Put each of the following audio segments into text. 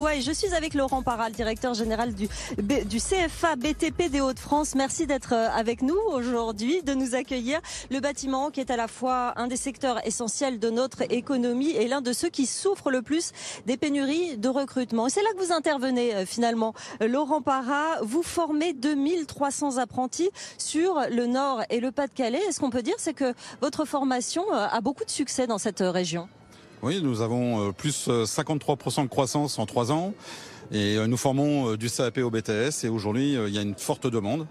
Ouais, je suis avec Laurent Parra, le directeur général du CFA BTP des Hauts-de-France. Merci d'être avec nous aujourd'hui, de nous accueillir. Le bâtiment qui est à la fois un des secteurs essentiels de notre économie et l'un de ceux qui souffrent le plus des pénuries de recrutement. Et c'est là que vous intervenez finalement. Laurent Parra, vous formez 2300 apprentis sur le Nord et le Pas-de-Calais. Et ce qu'on peut dire, c'est que votre formation a beaucoup de succès dans cette région. Oui, nous avons plus 53% de croissance en 3 ans et nous formons du CAP au BTS et aujourd'hui il y a une forte demande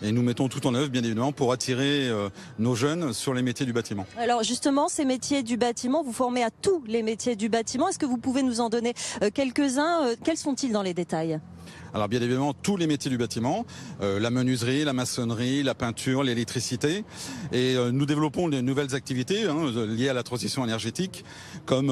et nous mettons tout en œuvre bien évidemment pour attirer nos jeunes sur les métiers du bâtiment. Alors justement, ces métiers du bâtiment, vous formez à tous les métiers du bâtiment. Est-ce que vous pouvez nous en donner quelques-uns? Quels sont-ils dans les détails? Alors bien évidemment tous les métiers du bâtiment, la menuiserie, la maçonnerie, la peinture, l'électricité et nous développons de nouvelles activités liées à la transition énergétique comme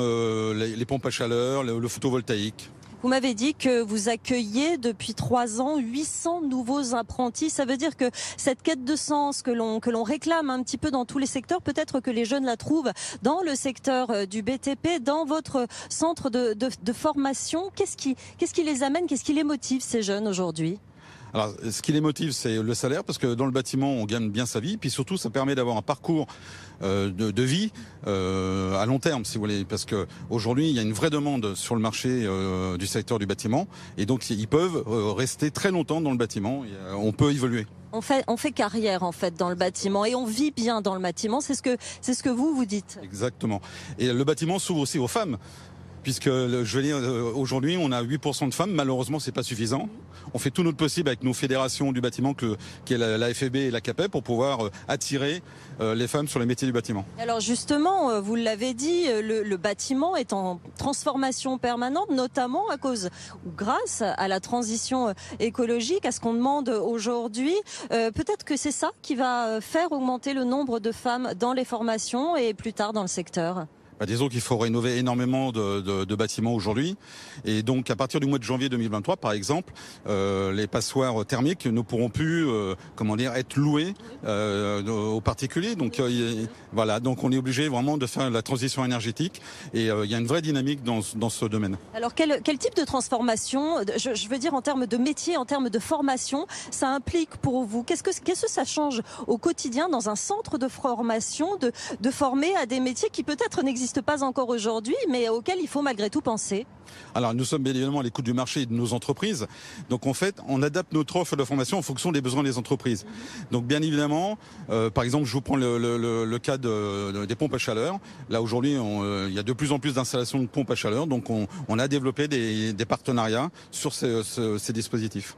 les pompes à chaleur, le photovoltaïque. Vous m'avez dit que vous accueillez depuis 3 ans 800 nouveaux apprentis. Ça veut dire que cette quête de sens que l'on réclame un petit peu dans tous les secteurs, peut-être que les jeunes la trouvent dans le secteur du BTP, dans votre centre de formation. Qu'est-ce qui les amène, qu'est-ce qui les motive ces jeunes aujourd'hui ? Alors, ce qui les motive, c'est le salaire, parce que dans le bâtiment, on gagne bien sa vie. Puis surtout, ça permet d'avoir un parcours de vie à long terme, si vous voulez. Parce que aujourd'hui, il y a une vraie demande sur le marché du secteur du bâtiment. Et donc, ils peuvent rester très longtemps dans le bâtiment. Et, on peut évoluer. On fait carrière en fait dans le bâtiment et on vit bien dans le bâtiment. C'est ce que vous dites. Exactement. Et le bâtiment s'ouvre aussi aux femmes. Puisque je veux dire, aujourd'hui, on a 8% de femmes. Malheureusement, c'est pas suffisant. On fait tout notre possible avec nos fédérations du bâtiment, qui est la FEB et la CAPEB, pour pouvoir attirer les femmes sur les métiers du bâtiment. Alors justement, vous l'avez dit, le bâtiment est en transformation permanente, notamment à cause ou grâce à la transition écologique, à ce qu'on demande aujourd'hui. Peut-être que c'est ça qui va faire augmenter le nombre de femmes dans les formations et plus tard dans le secteur. Disons qu'il faut rénover énormément de bâtiments aujourd'hui. Et donc, à partir du mois de janvier 2023, par exemple, les passoires thermiques ne pourront plus être louées aux particuliers. Donc, voilà. Donc, on est obligé vraiment de faire la transition énergétique. Et il y a une vraie dynamique dans ce domaine. Alors, quel type de transformation, je veux dire en termes de métier, en termes de formation, ça implique pour vous? Qu'est-ce que ça change au quotidien dans un centre de formation de former à des métiers qui peut-être n'existent pas encore aujourd'hui, mais auquel il faut malgré tout penser? Alors, nous sommes bien évidemment à l'écoute du marché et de nos entreprises. Donc, en fait, on adapte notre offre de formation en fonction des besoins des entreprises. Donc, bien évidemment, par exemple, je vous prends le cas des pompes à chaleur. Là, aujourd'hui, il y a de plus en plus d'installations de pompes à chaleur. Donc, on a développé des partenariats sur ces dispositifs.